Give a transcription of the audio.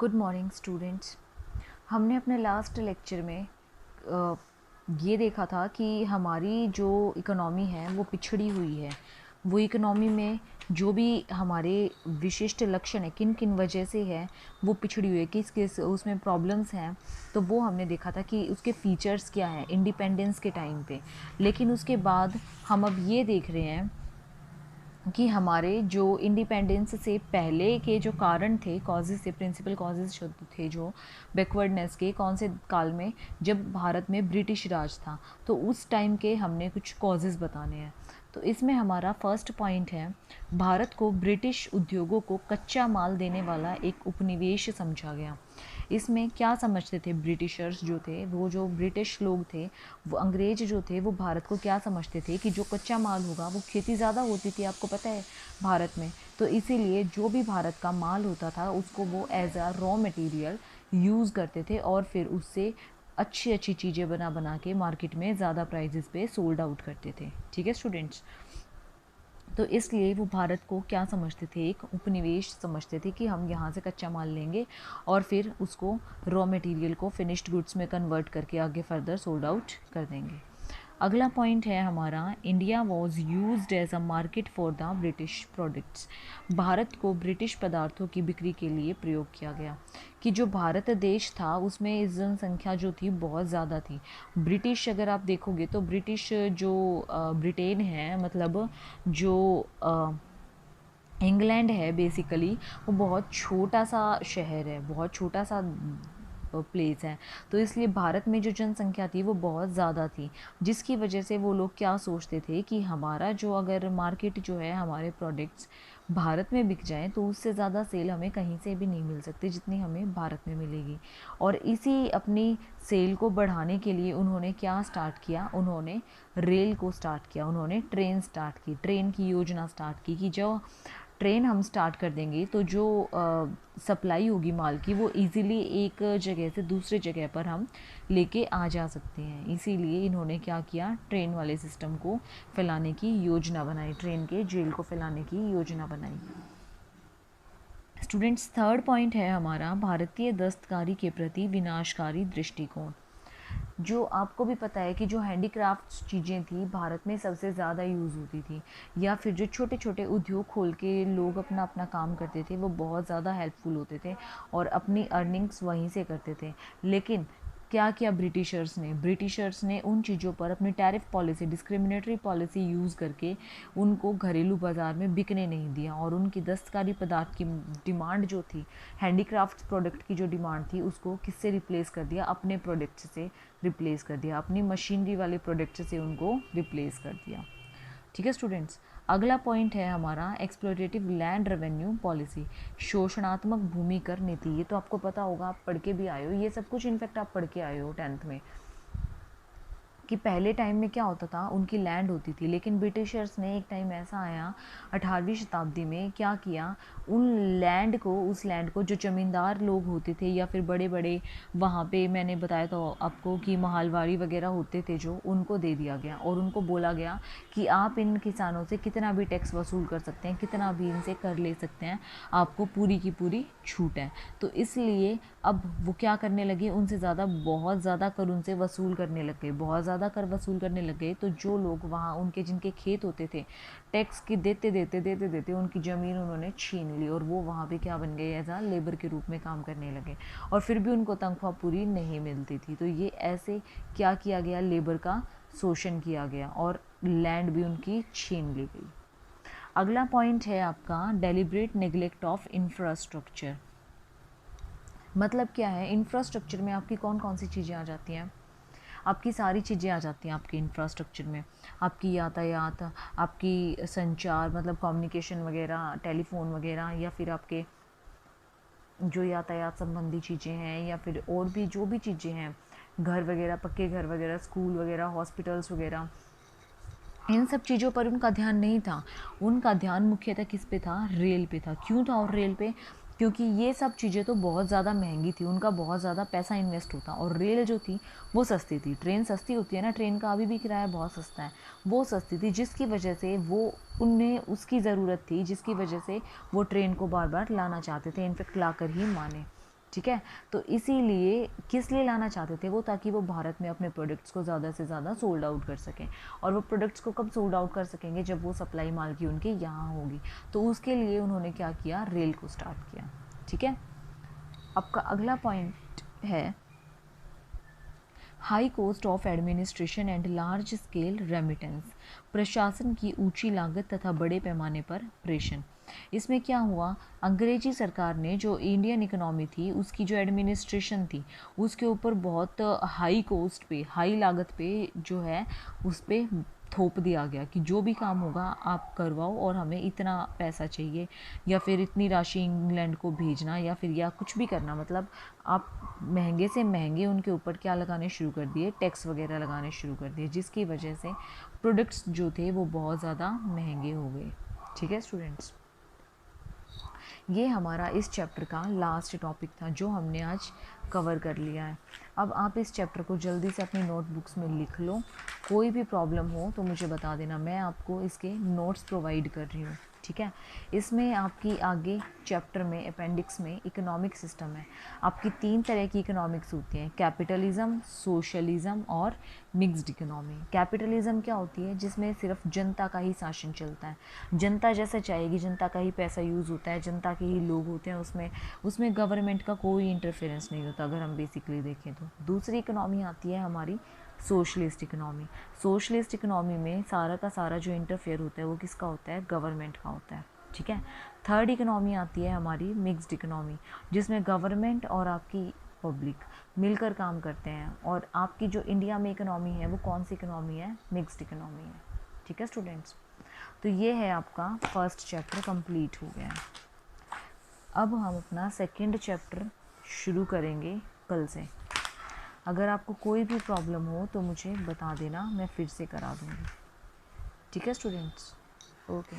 Good morning students. हमने अपने last lecture में ये देखा था कि हमारी जो इकोनॉमी है वो पिछड़ी हुई है। वो इकोनॉमी में जो भी हमारे विशिष्ट लक्षण है किन किन वजह से है वो पिछड़ी हुई है, किस किस उसमें प्रॉब्लम्स हैं। तो वो हमने देखा था कि उसके फीचर्स क्या हैं इंडिपेंडेंस के टाइम पे। लेकिन उसके बाद हम अब ये देख रहे हैं कि हमारे जो इंडिपेंडेंस से पहले के जो कारण थे, कॉजेज़ थे, प्रिंसिपल कॉजेज़ जो थे, जो बैकवर्डनेस के, कौन से काल में, जब भारत में ब्रिटिश राज था, तो उस टाइम के हमने कुछ कॉजेज़ बताने हैं। तो इसमें हमारा फर्स्ट पॉइंट है, भारत को ब्रिटिश उद्योगों को कच्चा माल देने वाला एक उपनिवेश समझा गया। इसमें क्या समझते थे ब्रिटिशर्स जो थे, वो जो ब्रिटिश लोग थे, वो अंग्रेज जो थे, वो भारत को क्या समझते थे कि जो कच्चा माल होगा, वो खेती ज़्यादा होती थी, आपको पता है, भारत में। तो इसीलिए जो भी भारत का माल होता था उसको वो as a raw material use करते थे और फिर उससे अच्छी अच्छी चीज़ें बना बना के मार्केट में ज़्यादा प्राइजेस पे सोल्ड आउट करते थे। ठीक है स्टूडेंट्स। तो इसलिए वो भारत को क्या समझते थे, एक उपनिवेश समझते थे कि हम यहाँ से कच्चा माल लेंगे और फिर उसको रॉ मटेरियल को फिनिश्ड गुड्स में कन्वर्ट करके आगे फर्दर सोल्ड आउट कर देंगे। अगला पॉइंट है हमारा, India was used as a market for the British products. Bharat को ब्रिटिश पदार्थों की बिक्री के लिए प्रयोग किया गया। कि जो भारत देश था उसमें इस जनसंख्या जो थी बहुत ज़्यादा थी। ब्रिटिश अगर आप देखोगे तो ब्रिटिश जो ब्रिटेन है, मतलब जो इंग्लैंड है बेसिकली, वो बहुत छोटा सा शहर है, बहुत छोटा सा प्लेस है। तो इसलिए भारत में जो जनसंख्या थी वो बहुत ज़्यादा थी, जिसकी वजह से वो लोग क्या सोचते थे कि हमारा जो अगर मार्केट जो है, हमारे प्रोडक्ट्स भारत में बिक जाएं तो उससे ज़्यादा सेल हमें कहीं से भी नहीं मिल सकती जितनी हमें भारत में मिलेगी। और इसी अपनी सेल को बढ़ाने के लिए उन्होंने क्या स्टार्ट किया, उन्होंने रेल को स्टार्ट किया, उन्होंने ट्रेन स्टार्ट की, ट्रेन की योजना स्टार्ट की कि जो ट्रेन हम स्टार्ट कर देंगे तो जो सप्लाई होगी माल की वो इजीली एक जगह से दूसरे जगह पर हम लेके आ जा सकते हैं। इसीलिए इन्होंने क्या किया, ट्रेन वाले सिस्टम को फैलाने की योजना बनाई, ट्रेन के जेल को फैलाने की योजना बनाई। स्टूडेंट्स, थर्ड पॉइंट है हमारा, भारतीय दस्तकारी के प्रति विनाशकारी दृष्टिकोण। जो आपको भी पता है कि जो हैंडीक्राफ्ट चीज़ें थी भारत में सबसे ज़्यादा यूज़ होती थी, या फिर जो छोटे छोटे उद्योग खोल के लोग अपना अपना काम करते थे वो बहुत ज़्यादा हेल्पफुल होते थे और अपनी अर्निंग्स वहीं से करते थे। लेकिन क्या किया ब्रिटिशर्स ने उन चीज़ों पर अपनी tariff policy, discriminatory policy use करके उनको घरेलू बाज़ार में बिकने नहीं दिया और उनकी दस्तकारी पदार्थ की डिमांड जो थी, हैंडीक्राफ्ट प्रोडक्ट की जो डिमांड थी, उसको किससे रिप्लेस कर दिया, अपने प्रोडक्ट से रिप्लेस कर दिया, अपनी मशीनरी वाले प्रोडक्ट से उनको रिप्लेस कर दिया। ठीक है स्टूडेंट्स। अगला पॉइंट है हमारा, एक्सप्लोटेटिव लैंड रेवेन्यू पॉलिसी, शोषणात्मक भूमि कर नीति। ये तो आपको पता होगा, आप पढ़ के भी आए हो, ये सब कुछ इनफैक्ट आप पढ़ के आए हो 10th में, कि पहले टाइम में क्या होता था, उनकी लैंड होती थी, लेकिन ब्रिटिशर्स ने एक टाइम ऐसा आया 18वीं शताब्दी में, क्या किया, उन लैंड को, उस लैंड को जो ज़मींदार लोग होते थे या फिर बड़े बड़े, वहाँ पे मैंने बताया था आपको कि महालवाड़ी वगैरह होते थे जो, उनको दे दिया गया और उनको बोला गया कि आप इन किसानों से कितना भी टैक्स वसूल कर सकते हैं, कितना भी इनसे कर ले सकते हैं, आपको पूरी की पूरी छूट है। तो इसलिए अब वो क्या करने लगे, उनसे ज़्यादा, बहुत ज़्यादा कर उनसे वसूल करने लग गए, बहुत ज़्यादा कर वसूल करने लग गए। तो जो लोग वहाँ, उनके जिनके खेत होते थे, टैक्स के देते देते देते देते उनकी ज़मीन उन्होंने छीन ली और वो वहाँ पे क्या बन गए, एज आ लेबर के रूप में काम करने लगे और फिर भी उनको तनख्वाह पूरी नहीं मिलती थी। तो ये ऐसे क्या किया गया, लेबर का शोषण किया गया और लैंड भी उनकी छीन ली गई। अगला पॉइंट है आपका, डेलिब्रेट नेग्लेक्ट ऑफ इंफ्रास्ट्रक्चर। मतलब क्या है, इंफ्रास्ट्रक्चर में आपकी कौन कौन सी चीज़ें आ जाती हैं, आपकी सारी चीज़ें आ जाती हैं आपके इंफ्रास्ट्रक्चर में। आपकी यातायात, आपकी संचार, मतलब कम्युनिकेशन वगैरह, टेलीफोन वगैरह, या फिर आपके जो यातायात संबंधी चीज़ें हैं, या फिर और भी जो भी चीज़ें हैं, घर वगैरह, पक्के घर वगैरह, स्कूल वगैरह, हॉस्पिटल्स वगैरह, इन सब चीज़ों पर उनका ध्यान नहीं था। उनका ध्यान मुख्यतः किस पे था, रेल पे था। क्यों था और रेल पे, क्योंकि ये सब चीज़ें तो बहुत ज़्यादा महंगी थी, उनका बहुत ज़्यादा पैसा इन्वेस्ट होता, और रेल जो थी वो सस्ती थी। ट्रेन सस्ती होती है ना, ट्रेन का अभी भी किराया बहुत सस्ता है, वो सस्ती थी, जिसकी वजह से वो, उन्हें उसकी ज़रूरत थी, जिसकी वजह से वो ट्रेन को बार बार लाना चाहते थे, इनफेक्ट ला कर ही माने। ठीक है। तो इसीलिए किस लिए लाना चाहते थे वो, ताकि वो भारत में अपने प्रोडक्ट्स को ज़्यादा से ज़्यादा सोल्ड आउट कर सकें। और वो प्रोडक्ट्स को कब सोल्ड आउट कर सकेंगे, जब वो सप्लाई माल की उनके यहाँ होगी। तो उसके लिए उन्होंने क्या किया, रेल को स्टार्ट किया। ठीक है। आपका अगला पॉइंट है high cost of administration and large scale remittance, प्रशासन की ऊंची लागत तथा बड़े पैमाने पर प्रेषण। इसमें क्या हुआ, अंग्रेजी सरकार ने जो इंडियन इकोनॉमी थी उसकी जो एडमिनिस्ट्रेशन थी उसके ऊपर बहुत हाई कॉस्ट पे, हाई लागत पे जो है उस पर थोप दिया गया कि जो भी काम होगा आप करवाओ और हमें इतना पैसा चाहिए, या फिर इतनी राशि इंग्लैंड को भेजना, या फिर या कुछ भी करना। मतलब आप महंगे से महंगे उनके ऊपर क्या लगाने शुरू कर दिए, टैक्स वगैरह लगाने शुरू कर दिए, जिसकी वजह से प्रोडक्ट्स जो थे वो बहुत ज़्यादा महंगे हो गए। ठीक है स्टूडेंट्स, ये हमारा इस चैप्टर का लास्ट टॉपिक था जो हमने आज कवर कर लिया है। अब आप इस चैप्टर को जल्दी से अपनी नोटबुक्स में लिख लो। कोई भी प्रॉब्लम हो तो मुझे बता देना, मैं आपको इसके नोट्स प्रोवाइड कर रही हूँ। ठीक है। इसमें आपकी आगे चैप्टर में अपेंडिक्स में इकोनॉमिक सिस्टम है। आपकी 3 तरह की इकोनॉमिक्स होती हैं, कैपिटलिज्म, सोशलिज्म और मिक्स्ड इकोनॉमी। कैपिटलिज्म क्या होती है, जिसमें सिर्फ जनता का ही शासन चलता है, जनता जैसा चाहेगी, जनता का ही पैसा यूज़ होता है, जनता के ही लोग होते हैं, उसमें गवर्नमेंट का कोई इंटरफेरेंस नहीं होता, अगर हम बेसिकली देखें तो। दूसरी इकोनॉमी आती है हमारी सोशलिस्ट इकोनॉमी। सोशलिस्ट इकोनॉमी में सारा का सारा जो इंटरफेयर होता है वो किसका होता है, गवर्नमेंट का होता है। ठीक है। थर्ड इकोनॉमी आती है हमारी मिक्स्ड इकोनॉमी, जिसमें गवर्नमेंट और आपकी पब्लिक मिलकर काम करते हैं। और आपकी जो इंडिया में इकोनॉमी है वो कौन सी इकोनॉमी है, मिक्स्ड इकोनॉमी है। ठीक है स्टूडेंट्स, तो ये है आपका फर्स्ट चैप्टर कंप्लीट हो गया है। अब हम अपना सेकंड चैप्टर शुरू करेंगे कल से। अगर आपको कोई भी प्रॉब्लम हो तो मुझे बता देना, मैं फिर से करा दूँगी। ठीक है स्टूडेंट्स, ओके।